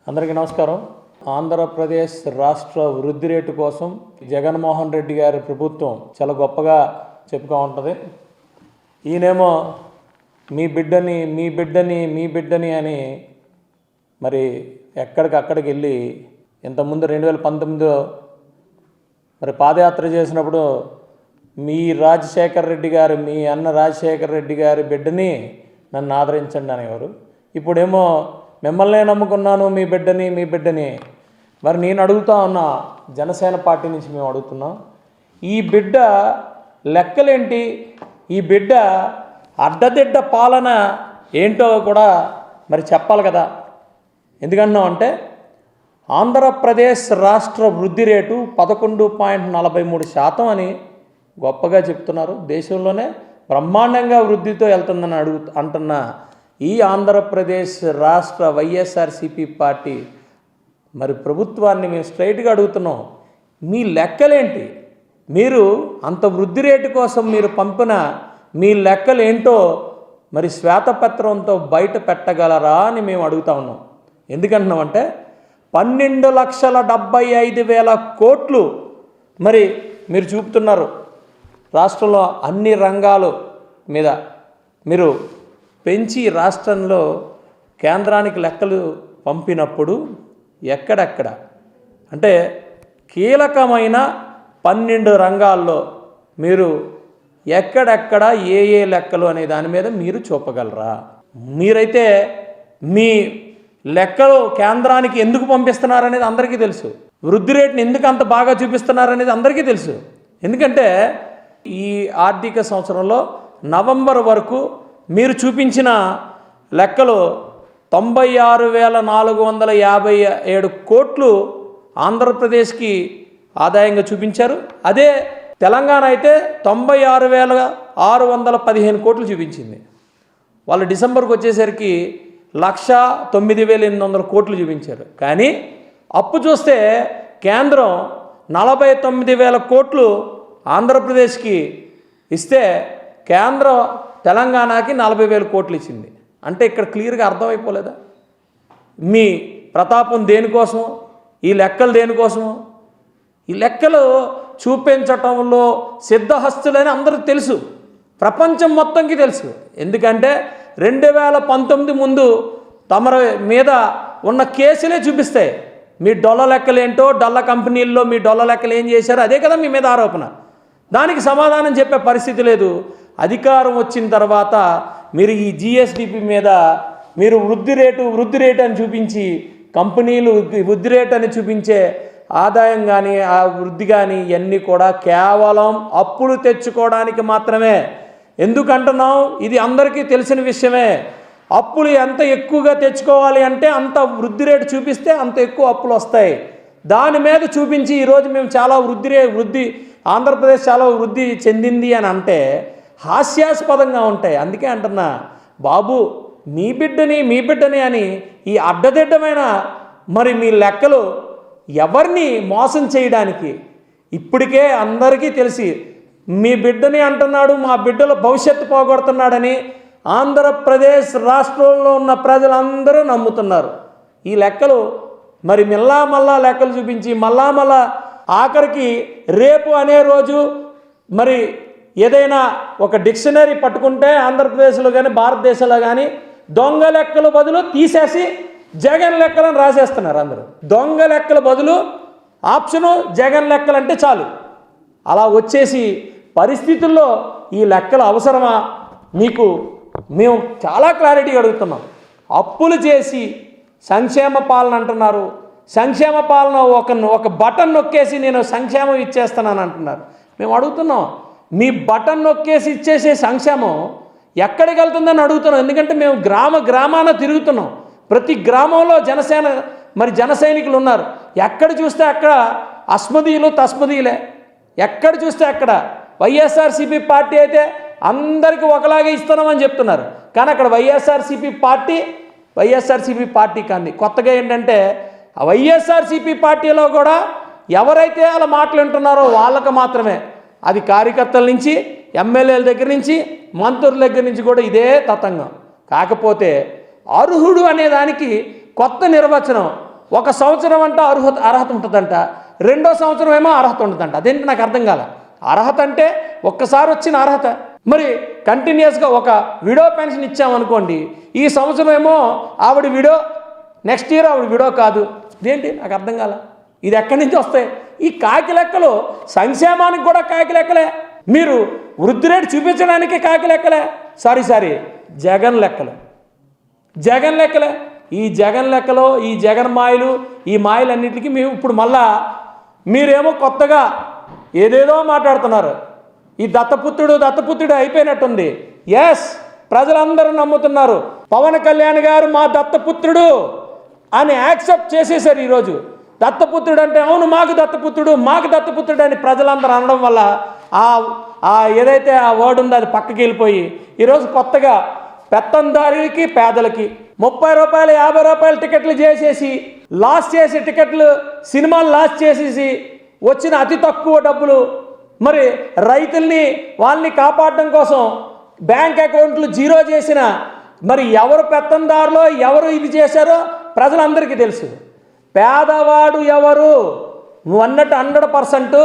అందరికీ నమస్కారం. ఆంధ్రప్రదేశ్ రాష్ట్ర వృద్ధి రేటు కోసం జగన్మోహన్ రెడ్డి గారి ప్రభుత్వం చాలా గొప్పగా చెప్పుకో ఉంటుంది. ఈయనేమో మీ బిడ్డని అని మరి ఎక్కడికక్కడికి వెళ్ళి ఇంతకుముందు 2019 మరి పాదయాత్ర చేసినప్పుడు మీ అన్న రాజశేఖర రెడ్డి గారి బిడ్డని నన్ను ఆదరించండి అనేవారు. ఇప్పుడేమో మిమ్మల్నే నమ్ముకున్నాను మీ బిడ్డని. మరి నేను అడుగుతా ఉన్నా, జనసేన పార్టీ నుంచి మేము అడుగుతున్నాం, ఈ బిడ్డ లెక్కలేంటి? ఈ బిడ్డ అడ్డదిడ్డ పాలన ఏంటో కూడా మరి చెప్పాలి కదా. ఎందుకన్నాం అంటే ఆంధ్రప్రదేశ్ రాష్ట్ర వృద్ధి రేటు 11.43% అని గొప్పగా చెప్తున్నారు. దేశంలోనే బ్రహ్మాండంగా వృద్ధితో వెళ్తుందని అంటున్న ఈ ఆంధ్రప్రదేశ్ రాష్ట్ర వైఎస్ఆర్సీపీ పార్టీ మరి ప్రభుత్వాన్ని మేము స్ట్రైట్గా అడుగుతున్నాం, మీ లెక్కలేంటి? మీరు అంత వృద్ధి రేటు కోసం మీరు పంపిన మీ లెక్కలు ఏంటో మరి శ్వేతపత్రంతో బయట పెట్టగలరా అని మేము అడుగుతా ఉన్నాం. ఎందుకంటున్నామంటే 12,75,000 కోట్లు మరి మీరు చూపుతున్నారు. రాష్ట్రంలో అన్ని రంగాల మీద మీరు పెంచి రాష్ట్రంలో కేంద్రానికి లెక్కలు పంపినప్పుడు ఎక్కడెక్కడ అంటే కీలకమైన 12 రంగాల్లో మీరు ఎక్కడెక్కడ ఏ లెక్కలు అనే దాని మీద మీరు చూపగలరా? మీరైతే మీ లెక్కలు కేంద్రానికి ఎందుకు పంపిస్తున్నారనేది అందరికీ తెలుసు. వృద్ధి రేటుని ఎందుకు అంత బాగా చూపిస్తున్నారనేది అందరికీ తెలుసు. ఎందుకంటే ఈ ఆర్థిక సంవత్సరంలో నవంబర్ వరకు మీరు చూపించిన లెక్కలు 96,457 కోట్లు ఆంధ్రప్రదేశ్కి ఆదాయంగా చూపించారు. అదే తెలంగాణ అయితే 96,615 కోట్లు చూపించింది. వాళ్ళు డిసెంబర్కి వచ్చేసరికి 1,09,800 కోట్లు చూపించారు. కానీ అప్పు చూస్తే కేంద్రం 49,000 కోట్లు ఆంధ్రప్రదేశ్కి ఇస్తే కేంద్రం తెలంగాణకి 40,000 కోట్లు ఇచ్చింది. అంటే ఇక్కడ క్లియర్గా అర్థమైపోలేదా మీ ప్రతాపం దేనికోసం, ఈ లెక్కలు దేనికోసం? ఈ లెక్కలు చూపించటంలో సిద్ధహస్తులని అందరికీ తెలుసు, ప్రపంచం మొత్తంకి తెలుసు. ఎందుకంటే 2019 ముందు తమ మీద ఉన్న కేసులే చూపిస్తాయి. మీ డొల్ల లెక్కలు ఏంటో, డొల్ల కంపెనీల్లో మీ డొల్ల లెక్కలు ఏం చేశారో అదే కదా మీ మీద ఆరోపణ. దానికి సమాధానం చెప్పే పరిస్థితి లేదు. అధికారం వచ్చిన తర్వాత మీరు ఈ జిఎస్డిపి మీద మీరు వృద్ధి రేటు అని చూపించి కంపెనీలు వృద్ధి రేటు అని చూపించే ఆదాయం కానీ ఆ వృద్ధి కానీ ఇవన్నీ కూడా కేవలం అప్పులు తెచ్చుకోవడానికి మాత్రమే. ఎందుకంటున్నాం? ఇది అందరికీ తెలిసిన విషయమే. అప్పులు ఎంత ఎక్కువగా తెచ్చుకోవాలి అంటే అంత వృద్ధి రేటు చూపిస్తే అంత ఎక్కువ అప్పులు వస్తాయి. దాని మీద చూపించి ఈరోజు మేము చాలా వృద్ధి ఆంధ్రప్రదేశ్ చాలా వృద్ధి చెందింది అని అంటే హాస్యాస్పదంగా ఉంటాయి. అందుకే అంటున్నా, బాబు మీ బిడ్డని అని ఈ అడ్డదిడ్డమైన మరి మీ లెక్కలు ఎవరిని మోసం చేయడానికి ఇప్పటికే అందరికీ తెలిసి మీ బిడ్డని అంటున్నాడు, మా బిడ్డల భవిష్యత్తు పోగొడుతున్నాడని ఆంధ్రప్రదేశ్ రాష్ట్రంలో ఉన్న ప్రజలందరూ నమ్ముతున్నారు. ఈ లెక్కలు మరి మళ్ళా లెక్కలు చూపించి మళ్ళా ఆఖరికి రేపు అనే రోజు మరి ఏదైనా ఒక డిక్షనరీ పట్టుకుంటే ఆంధ్రప్రదేశ్లో కానీ భారతదేశంలో కానీ దొంగ లెక్కల బదులు తీసేసి జగన్ లెక్కలను రాసేస్తున్నారు అందరూ. దొంగ లెక్కల బదులు ఆప్షను జగన్ లెక్కలు అంటే చాలు. అలా వచ్చేసి పరిస్థితుల్లో ఈ లెక్కలు అవసరమా మీకు? మేము చాలా క్లారిటీ అడుగుతున్నాం. అప్పులు చేసి సంక్షేమ పాలన అంటున్నారు. సంక్షేమ పాలన ఒక బటన్ నొక్కేసి నేను సంక్షేమం ఇచ్చేస్తున్నాను అంటున్నారు. మేము అడుగుతున్నాం, మీ బటన్ నొక్కేసి ఇచ్చేసే సంక్షేమం ఎక్కడికి వెళ్తుందని అడుగుతున్నాం. ఎందుకంటే మేము గ్రామాన తిరుగుతున్నాం. ప్రతి గ్రామంలో జన సైనికులు ఉన్నారు. ఎక్కడ చూస్తే అక్కడ అస్మదీయులు తస్మదీయులే. ఎక్కడ చూస్తే అక్కడ వైఎస్ఆర్సీపీ పార్టీ అయితే అందరికీ ఒకలాగే ఇస్తున్నామని చెప్తున్నారు. కానీ అక్కడ వైఎస్ఆర్సీపీ పార్టీ కానీ కొత్తగా ఏంటంటే ఆ వైఎస్ఆర్సీపీ పార్టీలో కూడా ఎవరైతే అలా మాట్లాడుతున్నారో వాళ్ళకి మాత్రమే, అది కార్యకర్తల నుంచి ఎమ్మెల్యేల దగ్గర నుంచి మంత్రుల దగ్గర నుంచి కూడా ఇదే తతంగం. కాకపోతే అర్హుడు అనే దానికి కొత్త నిర్వచనం ఒక సంవత్సరం అంట అర్హత ఉంటుందంట, రెండో సంవత్సరం ఏమో అర్హత ఉండదంట. అదేంటి నాకు అర్థం కాల. అర్హత అంటే ఒక్కసారి వచ్చిన అర్హత, మరి కంటిన్యూస్గా ఒక విడో పెన్షన్ ఇచ్చామనుకోండి, ఈ సంవత్సరం ఏమో ఆవిడ విడో, నెక్స్ట్ ఇయర్ ఆవిడ విడో కాదు. ఇదేంటి నాకు అర్థం కాల. ఇది ఎక్కడి నుంచి వస్తాయి ఈ కాకి లెక్కలు? సంక్షేమానికి కూడా కాకి లెక్కలే, మీరు వృద్ధి రేటు చూపించడానికి కాకి లెక్కలే. సారీ జగన్ లెక్కలు, జగన్ లెక్కలే. ఈ జగన్ లెక్కలో ఈ జగన్ మాయలు, ఈ మాయలన్నింటికి మేము ఇప్పుడు మళ్ళా మీరేమో కొత్తగా ఏదేదో మాట్లాడుతున్నారు. ఈ దత్తపుత్రుడు అయిపోయినట్టుంది. ఎస్, ప్రజలందరూ నమ్ముతున్నారు పవన్ కళ్యాణ్ గారు మా దత్తపుత్రుడు అని యాక్సెప్ట్ చేసేసారు. ఈరోజు దత్తపుత్రుడు అంటే అవును మాకు దత్తపుత్రుడు అని ప్రజలందరూ అనడం వల్ల ఏదైతే ఆ వర్డ్ ఉందో అది పక్కకి వెళ్ళిపోయి ఈరోజు కొత్తగా పెత్తందారికి పేదలకి 30 రూపాయలు 50 రూపాయలు టికెట్లు చేసేసి లాస్ చేసి టికెట్లు సినిమాలు లాస్ చేసేసి వచ్చిన అతి తక్కువ డబ్బులు మరి రైతుల్ని వాళ్ళని కాపాడడం కోసం బ్యాంక్ అకౌంట్లు జీరో చేసిన మరి ఎవరు పెత్తందారులో ఎవరు ఇది చేశారో ప్రజలందరికీ తెలుసు. పేదవాడు ఎవరు? 100%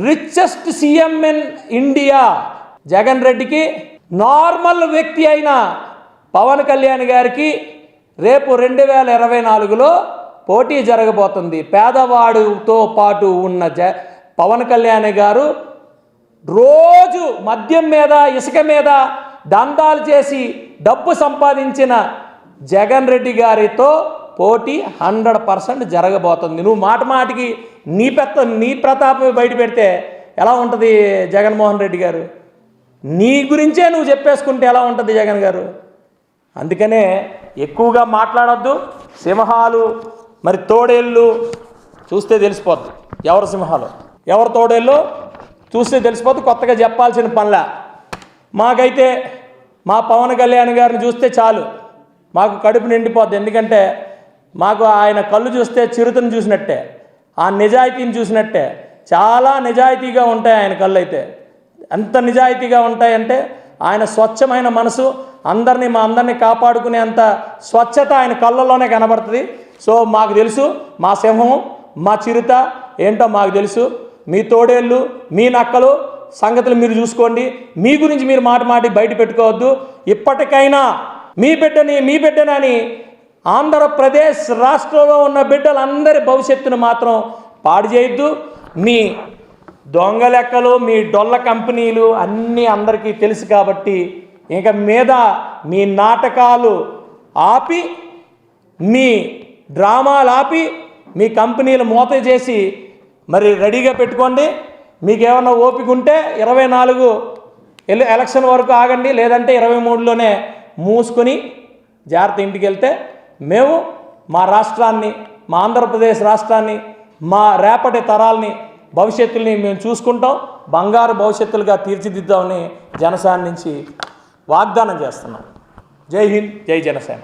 richest CM in India Jagan రెడ్డికి, నార్మల్ వ్యక్తి అయిన పవన్ కళ్యాణ్ గారికి రేపు 2024లో పోటీ జరగబోతుంది. పేదవాడుతో పాటు ఉన్న పవన్ కళ్యాణ్ గారు రోజు మద్యం మీద ఇసుక మీద దందాలు చేసి డబ్బు సంపాదించిన జగన్ రెడ్డి గారితో పోటీ 100% జరగబోతుంది. నువ్వు మాటికి నీ ప్రతాపం బయట పెడితే ఎలా ఉంటుంది జగన్మోహన్ రెడ్డి గారు? నీ గురించే నువ్వు చెప్పేసుకుంటే ఎలా ఉంటుంది జగన్ గారు? అందుకనే ఎక్కువగా మాట్లాడొద్దు. సింహాలు మరి తోడేళ్ళు చూస్తే తెలిసిపోద్ది ఎవరు సింహాలు ఎవరు తోడేళ్ళు చూస్తే తెలిసిపోద్ది. కొత్తగా చెప్పాల్సిన పనిలా. మాకైతే మా పవన్ కళ్యాణ్ గారిని చూస్తే చాలు, మాకు కడుపు నిండిపోద్ది. ఎందుకంటే మాకు ఆయన కళ్ళు చూస్తే చిరుతను చూసినట్టే, ఆ నిజాయితీని చూసినట్టే. చాలా నిజాయితీగా ఉంటాయి ఆయన కళ్ళు అయితే. ఎంత నిజాయితీగా ఉంటాయంటే ఆయన స్వచ్ఛమైన మనసు, మా అందరినీ కాపాడుకునే అంత స్వచ్ఛత ఆయన కళ్ళల్లోనే కనబడుతుంది. సో మాకు తెలుసు మా సింహం మా చిరుత ఏంటో మాకు తెలుసు. మీ తోడేళ్ళు మీ నక్కలు సంగతులు మీరు చూసుకోండి. మీ గురించి మీరు మాటి బయట పెట్టుకోవద్దు. ఇప్పటికైనా మీ బిడ్డనని ఆంధ్రప్రదేశ్ రాష్ట్రంలో ఉన్న బిడ్డలందరి భవిష్యత్తును మాత్రం పాడు చేయొద్దు. మీ దొంగ లెక్కలు మీ డొల్ల కంపెనీలు అన్నీ అందరికీ తెలుసు కాబట్టి ఇక మీద మీ నాటకాలు ఆపి మీ డ్రామాలు ఆపి మీ కంపెనీలు మూత చేసి మరి రెడీగా పెట్టుకోండి. మీకు ఏమన్నా ఓపిక ఉంటే 24 ఎలక్షన్ వరకు ఆగండి, లేదంటే 23లోనే మూసుకొని జాగ్రత్త ఇంటికి వెళ్తే మేము మా రాష్ట్రాన్ని, మా ఆంధ్రప్రదేశ్ రాష్ట్రాన్ని, మా రేపటి తరాల్ని భవిష్యత్తుని మేము చూసుకుంటాం, బంగారు భవిష్యత్తులుగా తీర్చిదిద్దామని జనసేన నుంచి వాగ్దానం చేస్తున్నాం. జై హింద్, జై జనసేన.